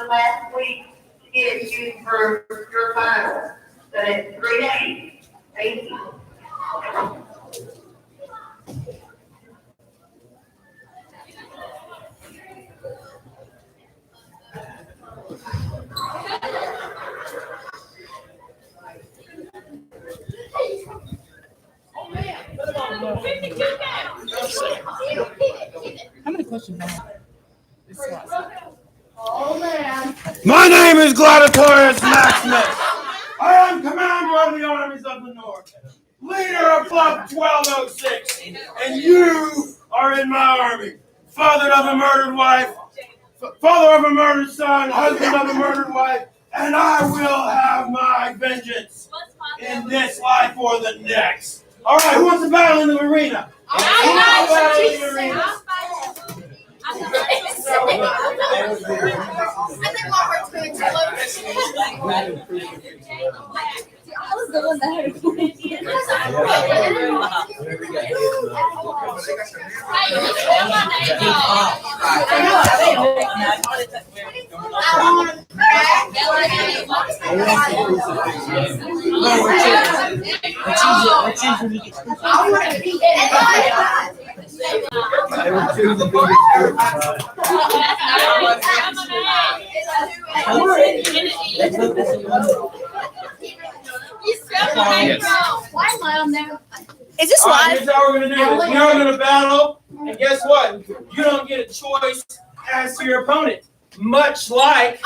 the last week to get you for your finals. But it's 3 days. Thank you. How many questions do I have? My name is Gladiatorius Maximus. I am commander of the armies of the North, leader of Club 1206, and you are in my army. Father of a murdered wife, father of a murdered son, husband of a murdered wife, and I will have my vengeance in this life or the next. All right, who wants to battle in the arena? Who wants to battle in the arena? I was the one that had a Why am I on there? Is this live? Here's how we're going to do this. We are going to battle, and guess what? You don't get a choice as to your opponent. Much like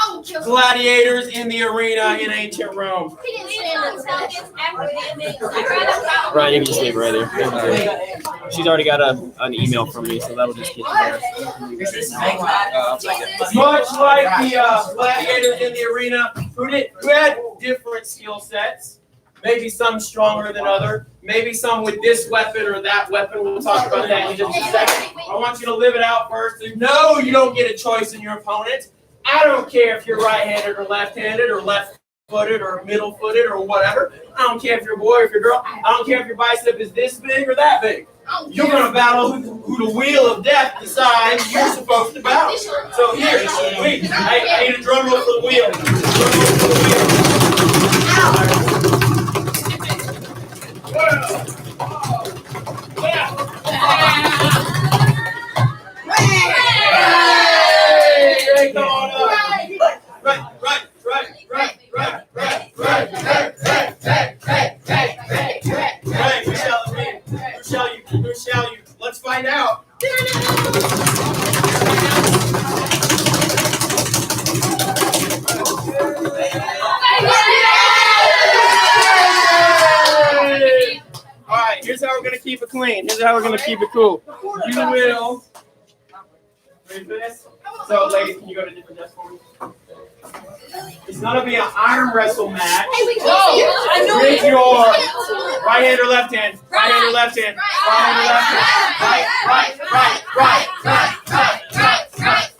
gladiators in the arena in ancient Rome. Ryan, you can just leave it right there. She's already got an email from me, so that'll just get you there. Much like the gladiators in the arena who had different skill sets. Maybe some stronger than other. Maybe some with this weapon or that weapon. We'll talk about that in just a second. I want you to live it out first. No, you don't get a choice in your opponent. I don't care if you're right-handed or left-handed or left-footed or middle-footed or whatever. I don't care if you're a boy or if you're a girl. I don't care if your bicep is this big or that big. You're going to battle who the wheel of death decides you're supposed to battle. So here, wait, I need a drum roll for the wheel. Hey, come on up. Who shall you? Let's find out. All right, here's how we're going to keep it clean. Here's how we're going to keep it cool. You will. Ready for this? So, ladies, can you go to different desks for me? It's going to be an arm wrestle match. With your right hand or left hand. Right hand or left hand. Right hand or left hand.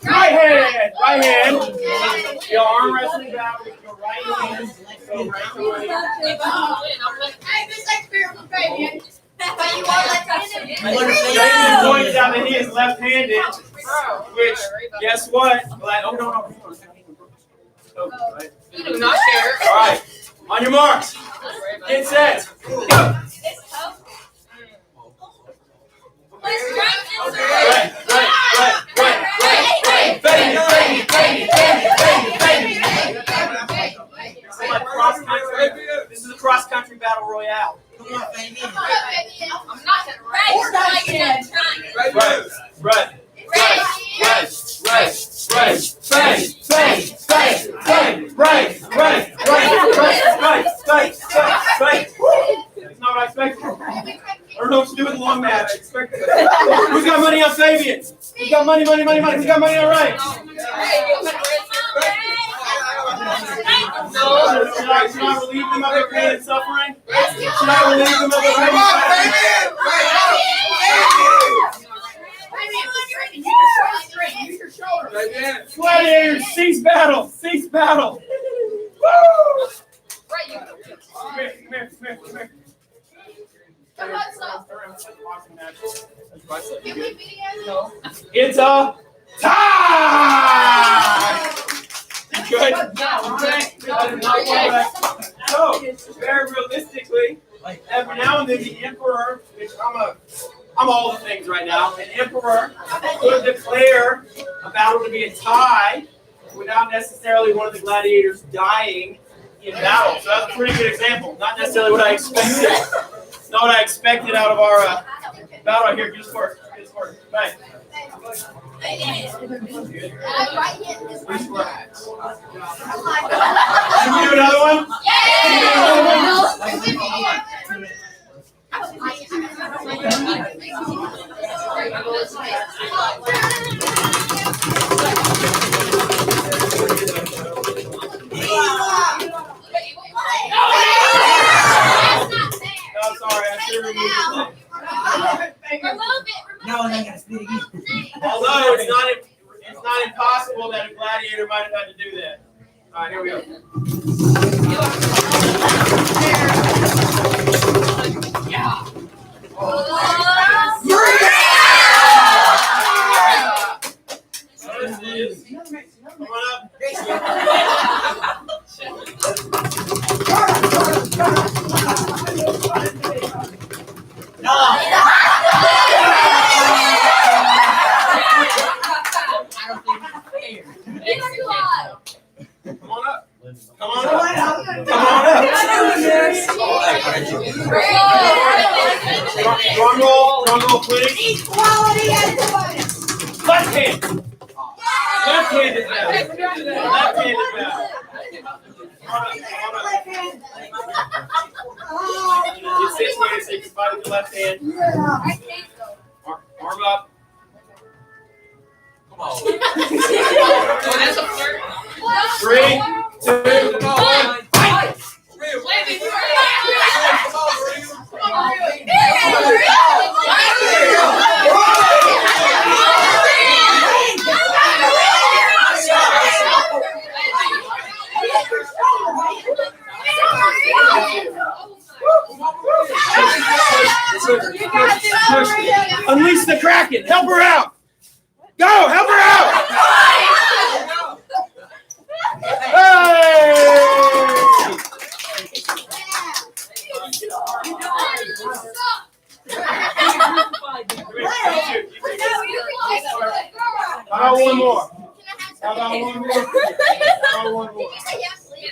Right hand. Right hand. Your arm wrestling battle with your right hand. So right away. Jason points out that he is left-handed, which, guess what? Oh, no. You do not care. All right. On your marks. Get set. Go. This is a cross-country battle royale. I'm not gonna That's not what I expected. I don't know what to do with the long match. Who's got money on Fabian? Who's got money? Who's got money on Ryan? Should I relieve them of their pain and suffering? Should I relieve them of their pain and suffering? Gladiators, cease battle! Cease battle! Woo! Come here. It's a tie! Good. So, very realistically, every now and then the emperor, which I'm all the things right now, an emperor could declare a battle to be a tie without necessarily one of the gladiators dying in battle. So that's a pretty good example. Not necessarily what I expected. Not what I expected out of our battle here. Just work. Just work. Bang. Can we do another one? No, sorry, I should have removed it. No, I gotta spit again. Although it's not impossible that a gladiator might have had to do that. All right, here we go. Come on up. Come on up. Come on up. Come on up. Drum roll, please. Equality and dividance. Left hand. Left-handed battle. Left-handed battle. Come on up. It's this way, so you can fight with your left hand. Arm up. Oh, that's a flirt. 3, 2, 1, fight! Unleash the Kraken! Help her out! Go! Help her out! Hey! How about one more? How about one more? How about one more?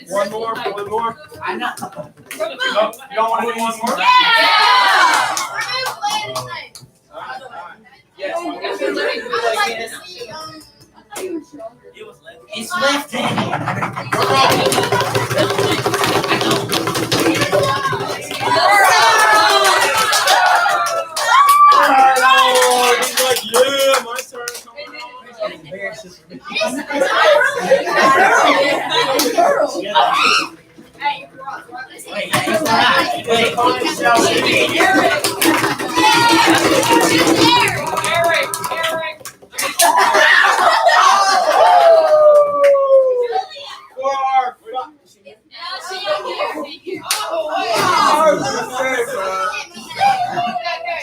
One more? One more? I know. No, you don't want to do one more? Yes. It's left-handed. Oh, he's like, yeah, my turn.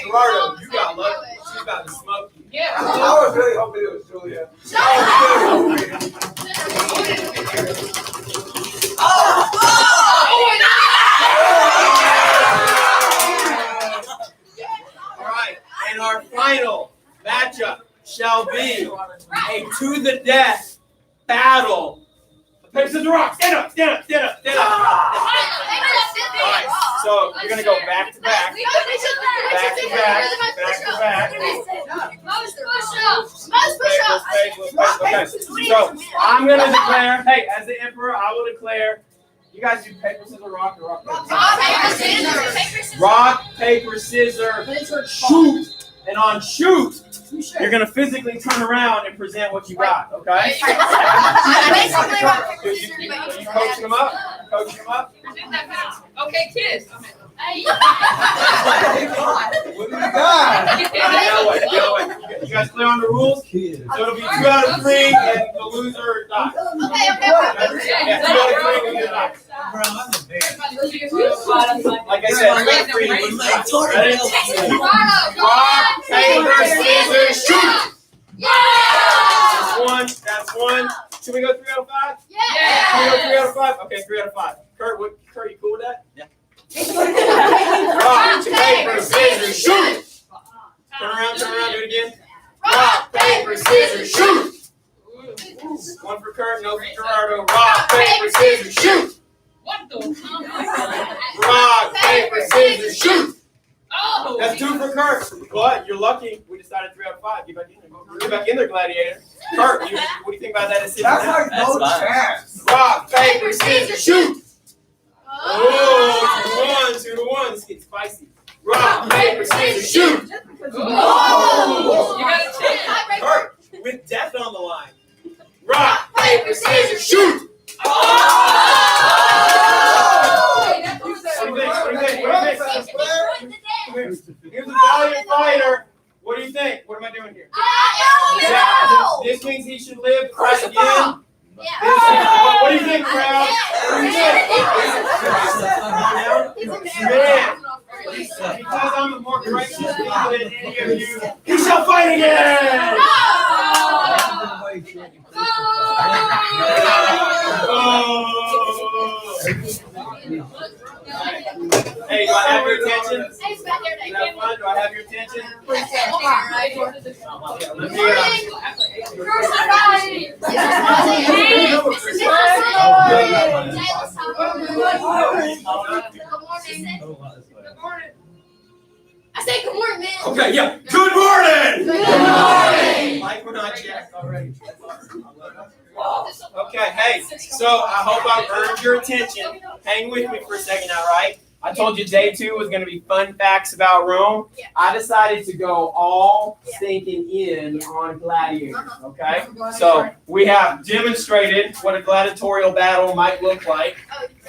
Gerardo, you got lucky. She about to smoke you. Yeah. I was really hoping it was Julia. All right, and our final matchup shall be a to the death battle. Paper, scissors, rock. Stand up, stand up, stand up, stand up. All right, so you're gonna go back to back, back to back, back to back. Okay, so I'm gonna declare. Hey, as the emperor, I will declare. You guys do paper, scissors, rock, or rock, paper, scissors. Rock, paper, scissors, shoot. And on shoot, you're gonna physically turn around and present what you got. Okay? You coaching them up? Coaching them up? Okay, kiss. What do you got? You guys clear on the rules? So it'll be 2 out of 3, and the loser dies. Yeah, 2 out of 3, loser dies. Like I said, 2 out of 3, loser dies. Ready? Rock, paper, scissors, shoot! That's one. Should we go 3 out of 5? Yeah. 5? Okay, 3 out of 5. Kurt, you cool with that? Yeah. Rock, paper, scissors, shoot! Turn around, do it again. Rock, paper, scissors, shoot! One for Kurt, no for Gerardo. Rock, paper, scissors, shoot! What the? Rock, paper, scissors, shoot! Oh. That's 2 for Kurt. But you're lucky. We decided 3 out of 5. Get back in there. Get back in there, Gladiator. Kurt, what do you think about that decision? That's like no That's fine. chance. Rock, paper, scissors, shoot! Oh, 2 to 1. This gets spicy. Rock, paper, scissors, shoot! Oh. You got a chance. Kurt, with death on the line. Rock, paper, scissors, shoot! Oh. What do you think? Here's a valiant fighter. What do you think? What am I doing here? This means he should live to fight again. What do you think, crowd? What do you think? Man, because I'm a more gracious than any of you, he shall fight again! Hey, do I have your attention? Is that fun? Do I have your attention? I say good morning, man. Okay, yeah. Good morning! Good morning. Like we're not jacked already. Okay, hey, so I hope I've earned your attention. Hang with me for a second now, right? I told you day 2 was going to be fun facts about Rome. Yeah. I decided to go all stinking in on gladiators, okay? So we have demonstrated what a gladiatorial battle might look like.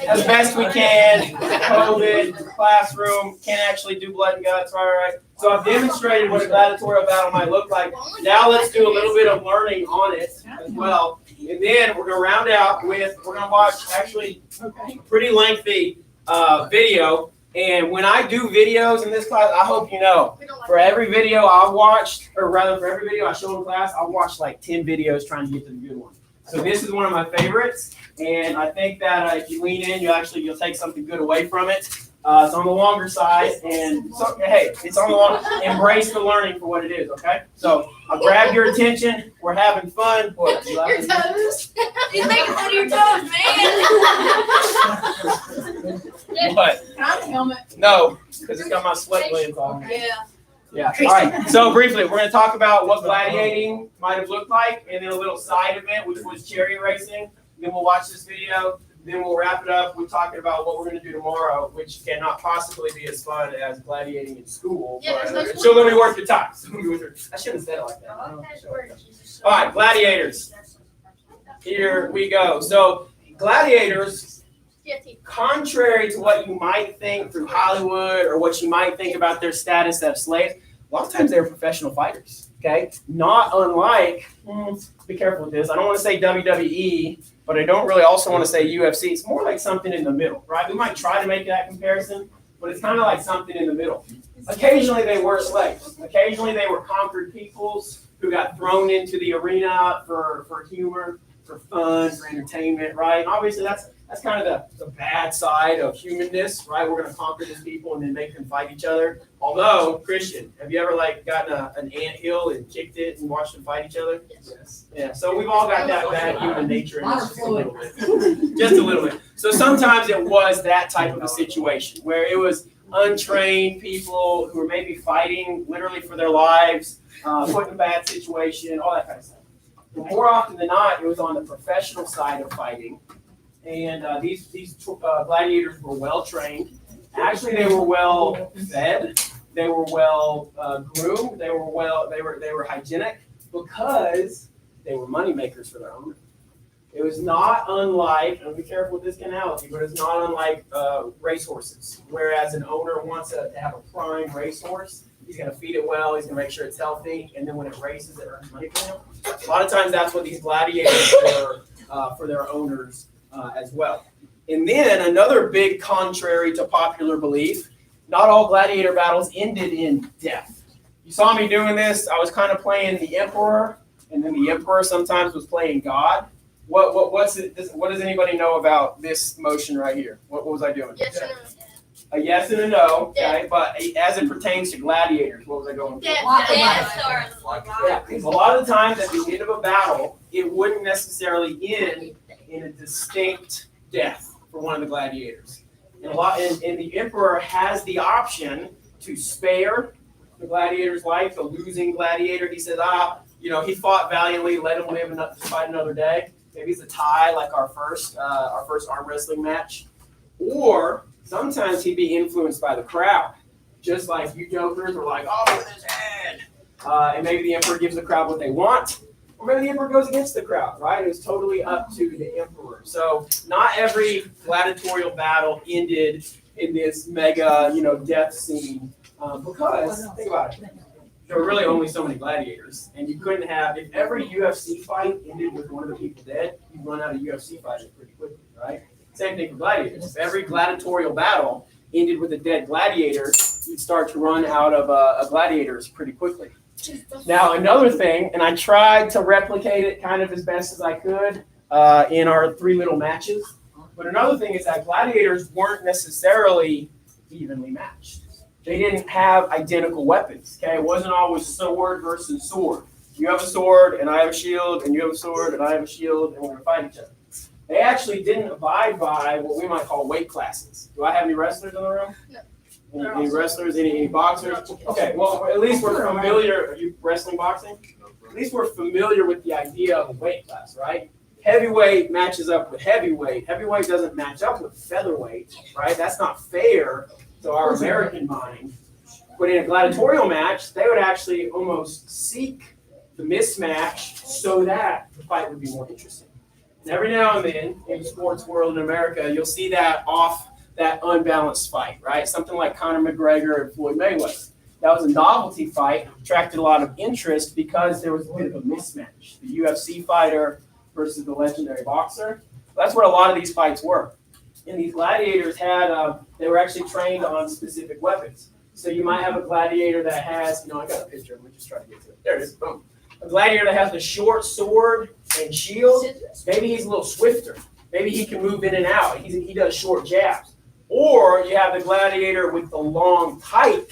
As best we can, COVID, classroom, can't actually do blood and guts, right? So I've demonstrated what a gladiatorial battle might look like. Now let's do a little bit of learning on it as well. And then we're going to round out with, we're going to watch actually a pretty lengthy video. And when I do videos in this class, I hope you know, for every video I watched, or rather for every video I show in class, I watched like 10 videos trying to get to the good one. So this is one of my favorites. And I think that if you lean in, you'll take something good away from it. It's on the longer side, and so, hey, it's on the long. Embrace the learning for what it is, okay? So I'll grab your attention. We're having fun. What? You Your laughing? toes. He's making fun of your toes, man. What? Can I have a helmet? No, because it's got my sweat glands on. Yeah. Yeah. All right. So briefly, we're going to talk about what gladiating might have looked like, and then a little side event, which was chariot racing. Then we'll watch this video. Then we'll wrap it up with talking about what we're going to do tomorrow, which cannot possibly be as fun as gladiating in school. Yeah, but there's no it's still going to be worth your time. I shouldn't have said it like that. All right, gladiators. Here we go. So gladiators, contrary to what you might think through Hollywood or what you might think about their status as slaves, a lot of times they're professional fighters. Okay, not unlike. Be careful with this. I don't want to say WWE. But I don't really also want to say UFC. It's more like something in the middle, right? We might try to make that comparison, but it's kind of like something in the middle. Occasionally they were slaves. Occasionally they were conquered peoples who got thrown into the arena for humor, for fun, for entertainment, right? And obviously that's kind of the bad side of humanness, right? We're going to conquer these people and then make them fight each other. Although, Christian, have you ever like gotten an anthill and kicked it and watched them fight each other? Yes. Yeah. So we've all got that bad human nature in us just a little bit. Just a little bit. So sometimes it was that type of a situation where it was untrained people who were maybe fighting literally for their lives, put in a bad situation, all that kind of stuff. But more often than not, it was on the professional side of fighting. And these gladiators were well trained. Actually, they were well fed. They were well groomed. They were hygienic because they were money makers for their owner. It was not unlike, and be careful with this analogy, but it's not unlike racehorses. Whereas an owner wants to have a prime racehorse, he's going to feed it well. He's going to make sure it's healthy, and then when it races, it earns money for him. A lot of times, that's what these gladiators were for their owners. As well. And then another big contrary to popular belief, not all gladiator battles ended in death. You saw me doing this. I was kind of playing the emperor, and then the emperor sometimes was playing God. What does anybody know about this motion right here? What was I doing? Yes or no? A yes and a no, okay, but as it pertains to gladiators, what was I going for? Yes or Yeah, because a lot of the times at the end of a battle, it wouldn't necessarily end in a distinct death for one of the gladiators. And the emperor has the option to spare the gladiator's life, the losing gladiator. He says, he fought valiantly, let him live enough to fight another day. Maybe it's a tie like our first arm wrestling match. Or sometimes he'd be influenced by the crowd, just like you jokers were like, oh, with his head. And maybe the emperor gives the crowd what they want, or maybe the emperor goes against the crowd, right? It was totally up to the emperor. So not every gladiatorial battle ended in this mega, death scene, because, think about it, there were really only so many gladiators, and you couldn't have, if every UFC fight ended with one of the people dead, you'd run out of UFC fighters pretty quickly, right? Same thing for gladiators. If every gladiatorial battle ended with a dead gladiator, you'd start to run out of gladiators pretty quickly. Now, another thing, and I tried to replicate it kind of as best as I could in our three little matches, but another thing is that gladiators weren't necessarily evenly matched. They didn't have identical weapons, okay? It wasn't always sword versus sword. You have a sword, and I have a shield, and you have a sword, and I have a shield, and we're going to fight each other. They actually didn't abide by what we might call weight classes. Do I have any wrestlers in the room? No. Any wrestlers? Any boxers? Okay, well, at least we're familiar. Are you wrestling, boxing? At least we're familiar with the idea of a weight class, right? Heavyweight matches up with heavyweight. Heavyweight doesn't match up with featherweight, right? That's not fair to our American mind. But in a gladiatorial match, they would actually almost seek the mismatch so that the fight would be more interesting. And every now and then in the sports world in America, you'll see that unbalanced fight, right? Something like Conor McGregor and Floyd Mayweather. That was a novelty fight, attracted a lot of interest because there was a bit of a mismatch. The UFC fighter versus the legendary boxer. That's what a lot of these fights were. And these gladiators they were actually trained on specific weapons. So you might have a gladiator that has, I got a picture, let me just try to get to it. There it is, boom. A gladiator that has the short sword and shield, maybe he's a little swifter. Maybe he can move in and out. He does short jabs. Or you have the gladiator with the long pike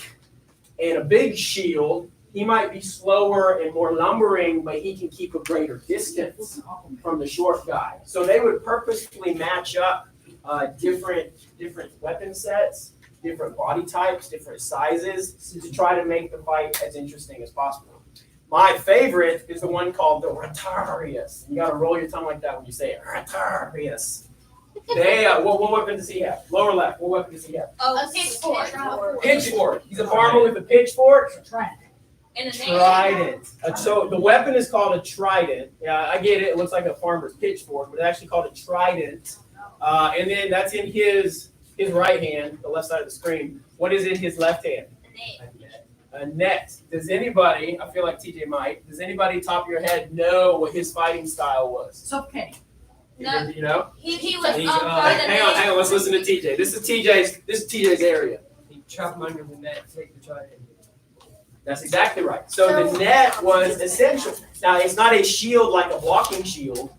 and a big shield. He might be slower and more lumbering, but he can keep a greater distance from the short guy. So they would purposefully match up different weapon sets, different body types, different sizes to try to make the fight as interesting as possible. My favorite is the one called the Rotarius. You got to roll your tongue like that when you say it. Rotarius. What weapon does he have? Lower left. What weapon does he have? A pitchfork. Pitchfork. He's a farmer with a pitchfork. And a Trident. So the weapon is called a trident. Yeah, I get it. It looks like a farmer's pitchfork, but it's actually called a trident. And then that's in his right hand, the left side of the screen. What is in his left hand? A net. Does anybody, I feel like TJ might, does anybody top of your head know what his fighting style was? Suffocating. No. You know? He was Hang on, let's listen to TJ. This is TJ's area. He chopped him under the net, take the trident. That's exactly right. So the net was essential. Now, it's not a shield like a blocking shield,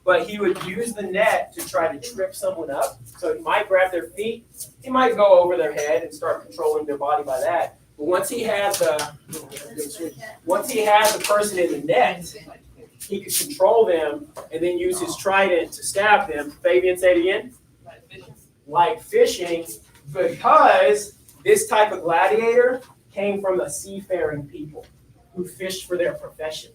but he would use the net to try to trip someone up. So he might grab their feet, he might go over their head and start controlling their body by that. But once he had the person in the net, he could control them and then use his trident to stab them. Fabian, say it again. Like fishing, because this type of gladiator came from the seafaring people who fished for their profession.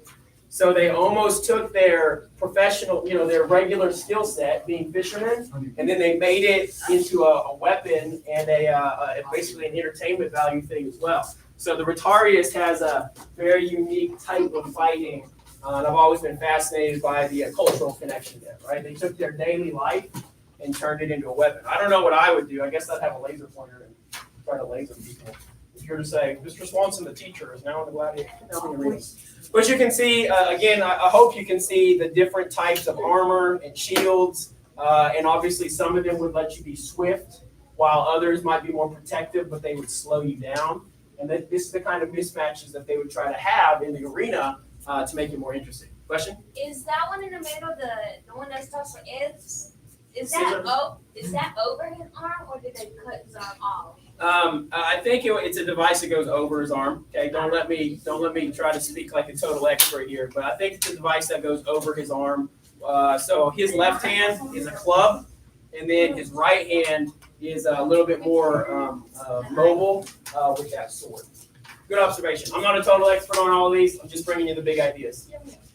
So they almost took their professional, their regular skill set, being fishermen, and then they made it into a weapon and basically an entertainment value thing as well. So the Rotarius has a very unique type of fighting, and I've always been fascinated by the cultural connection there, right? They took their daily life and turned it into a weapon. I don't know what I would do. I guess I'd have a laser pointer and try to laser people. If you're to say, Mr. Swanson, the teacher, is now in the gladiator, now in the arena. But you can see, again, I hope you can see the different types of armor and shields, and obviously some of them would let you be swift, while others might be more protective, but they would slow you down. And this is the kind of mismatches that they would try to have in the arena to make it more interesting. Question? Is that one in the middle, the one that starts with is Scissor. that over his arm or did they cut his arm off? I think it's a device that goes over his arm. Okay, don't let me try to speak like a total expert here, but I think it's a device that goes over his arm. So his left hand is a club, and then his right hand is a little bit more mobile with that sword. Good observation. I'm not a total expert on all of these. I'm just bringing you the big ideas.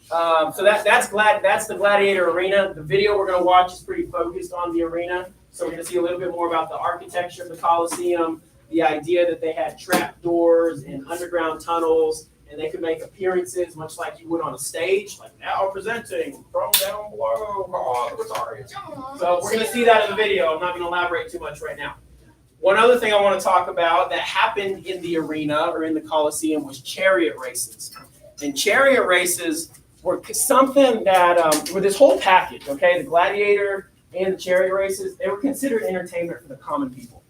So that's the Gladiator Arena. The video we're going to watch is pretty focused on the arena. So we're going to see a little bit more about the architecture of the Colosseum, the idea that they had trap doors and underground tunnels, and they could make appearances much like you would on a stage, like now presenting from down below. Oh, sorry. So we're going to see that in the video. I'm not going to elaborate too much right now. One other thing I want to talk about that happened in the arena or in the Colosseum was chariot races. And chariot races were something that were this whole package, okay? The gladiator and the chariot races, they were considered entertainment for the common people.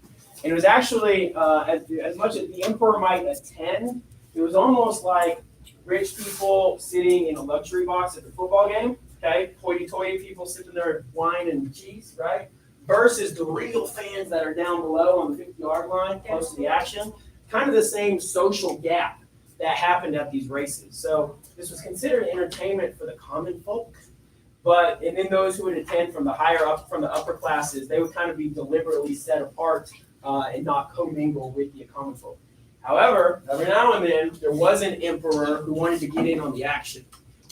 And it was actually, as much as the emperor might attend, it was almost like rich people sitting in a luxury box at the football game, okay? Hoity-toity people sipping their wine and cheese, right? Versus the real fans that are down below on the 50-yard line, close to the action. Kind of the same social gap that happened at these races. So this was considered entertainment for the common folk. And then those who would attend from the upper classes, they would kind of be deliberately set apart and not commingle with the common folk. However, every now and then, there was an emperor who wanted to get in on the action.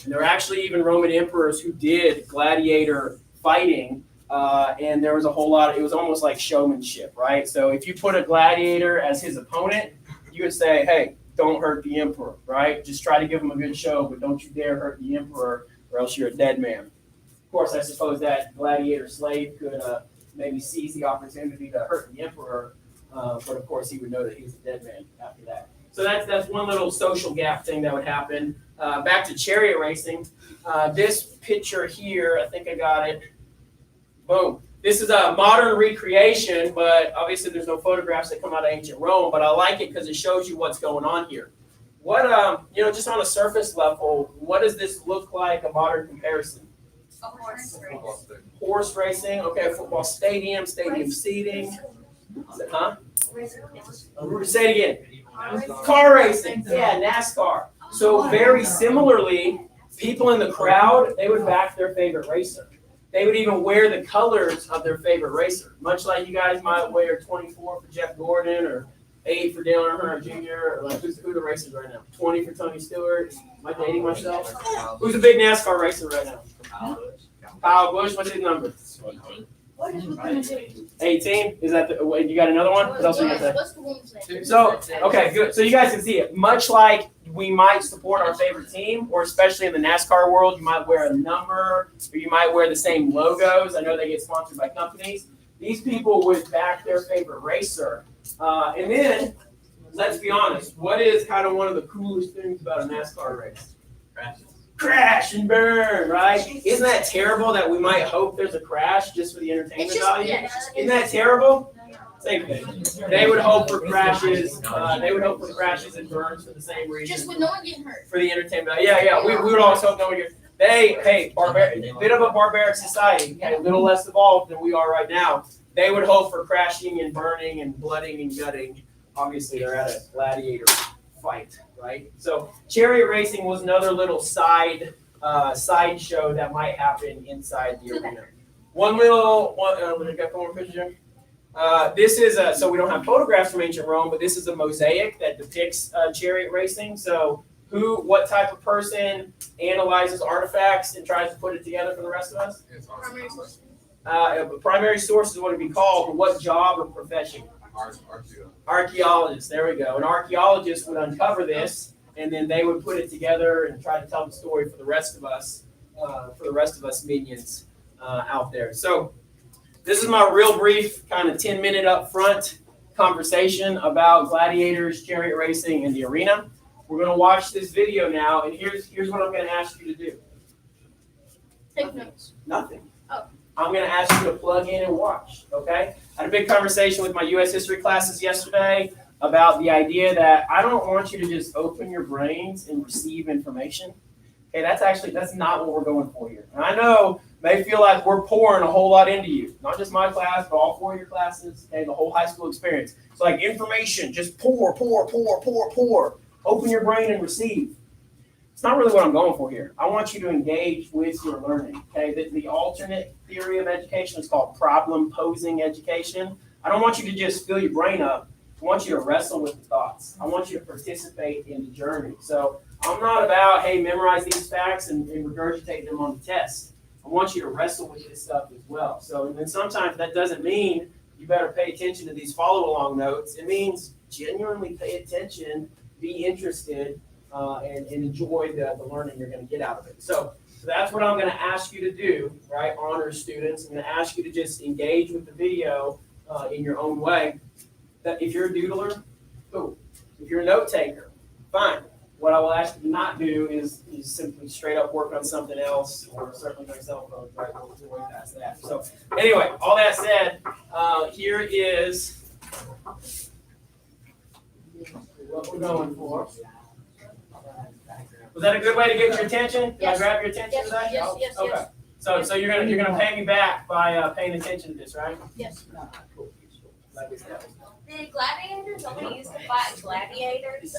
And there were actually even Roman emperors who did gladiator fighting, and there was a whole lot it was almost like showmanship, right? So if you put a gladiator as his opponent, you would say, hey, don't hurt the emperor, right? Just try to give him a good show, but don't you dare hurt the emperor, or else you're a dead man. Of course, I suppose that gladiator slave could maybe seize the opportunity to hurt the emperor, but of course he would know that he's a dead man after that. So that's one little social gap thing that would happen. Back to chariot racing. This picture here, I think I got it. Boom. This is a modern recreation, but obviously there's no photographs that come out of ancient Rome, but I like it because it shows you what's going on here. What, just on a surface level, what does this look like, a modern comparison? A horse race. Horse racing, okay, football stadium seating. Huh? Say it again. Car racing, yeah, NASCAR. So very similarly, people in the crowd, they would back their favorite racer. They would even wear the colors of their favorite racer, much like you guys might wear 24 for Jeff Gordon or 8 for Dale Earnhardt Jr. Or like who the racers right now? 20 for Tony Stewart. Am I dating myself? Who's a big NASCAR racer right now? Kyle Busch. What's his number? 18. Is that wait? You got another one? What else are you gonna What's the woman's name? say? So okay, good. So you guys can see it. Much like we might support our favorite team, or especially in the NASCAR world, you might wear a number, or you might wear the same logos. I know they get sponsored by companies. These people would back their favorite racer. And then, let's be honest, what is kind of one of the coolest things about a NASCAR race? Crash and burn, right? Isn't that terrible that we might hope there's a crash just for the entertainment value? Isn't that terrible? Same thing. They would hope for crashes. And burns for the same reason. Just with no one getting hurt. For the entertainment value. Yeah. We would always hope no one gets. Bit of a barbaric society, okay, a little less evolved than we are right now. They would hope for crashing and burning and blooding and gutting. Obviously, they're at a gladiator fight, right? So, chariot racing was another little side show that might happen inside the arena. We got one more picture. This is so we don't have photographs from ancient Rome, but this is a mosaic that depicts chariot racing. So, what type of person analyzes artifacts and tries to put it together for the rest of us? Primary source. Primary source is what it'd be called, but what job or profession? Archaeologist. There we go. An archaeologist would uncover this, and then they would put it together and try to tell the story for the rest of us, minions out there. So this is my real brief, kind of 10-minute up front conversation about gladiators, chariot racing, and the arena. We're going to watch this video now, and here's what I'm going to ask you to do. Take notes. Nothing. Oh. I'm going to ask you to plug in and watch, okay? I had a big conversation with my U.S. history classes yesterday about the idea that I don't want you to just open your brains and receive information. Okay, that's not what we're going for here. And I know may feel like we're pouring a whole lot into you, not just my class, but all 4 of your classes, okay, the whole high school experience. So like information, just pour. Open your brain and receive. It's not really what I'm going for here. I want you to engage with your learning, okay? The alternate theory of education is called problem posing education. I don't want you to just fill your brain up. I want you to wrestle with the thoughts. I want you to participate in the journey. So I'm not about, hey, memorize these facts and regurgitate them on the test. I want you to wrestle with this stuff as well. So, and then sometimes that doesn't mean you better pay attention to these follow-along notes. It means genuinely pay attention, be interested, and enjoy the learning you're going to get out of it. So that's what I'm going to ask you to do, right, honors students. I'm going to ask you to just engage with the video in your own way. That if you're a doodler, cool. If you're a note taker, fine. What I will ask you to not do is simply straight up work on something else or certainly on cell phones, right? We'll way past that. So anyway, all that said, here is what we're going for. Was that a good way to get your attention? Can I grab your attention today? Yes. Okay. So you're gonna pay me back by paying attention to this, right? Yes. Cool. Like this now. Did gladiators only used to fight gladiators?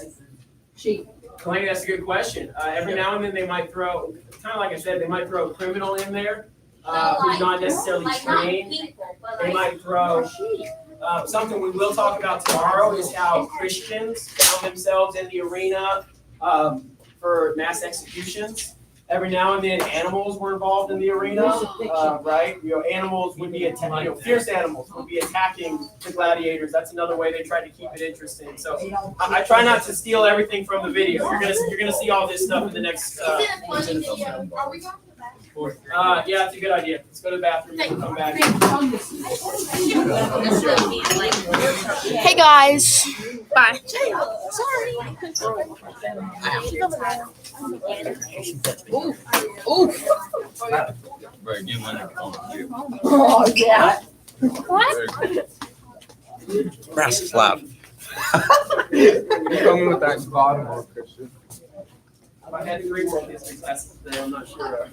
Kalani, that's a good question. Every now and then they might throw, kind of like I said, they might throw a criminal in there who's not necessarily Like not trained. people, but They like. might throw, something we will talk about tomorrow is how Christians found themselves in the arena for mass executions. Every now and then animals were involved in the arena, right? Animals would be fierce animals would be attacking the gladiators. That's another way they tried to keep it interesting. So I try not to steal everything from the video. You're gonna see all this stuff in the next. Is it a funny video? Are we talking about? Yeah, it's a good idea. Let's go to the bathroom and come back. Hey guys. Bye. Right, get one Oh yeah. Brass slap. You coming with that bottom or Christian? I had 3 world history classes today. I'm not sure.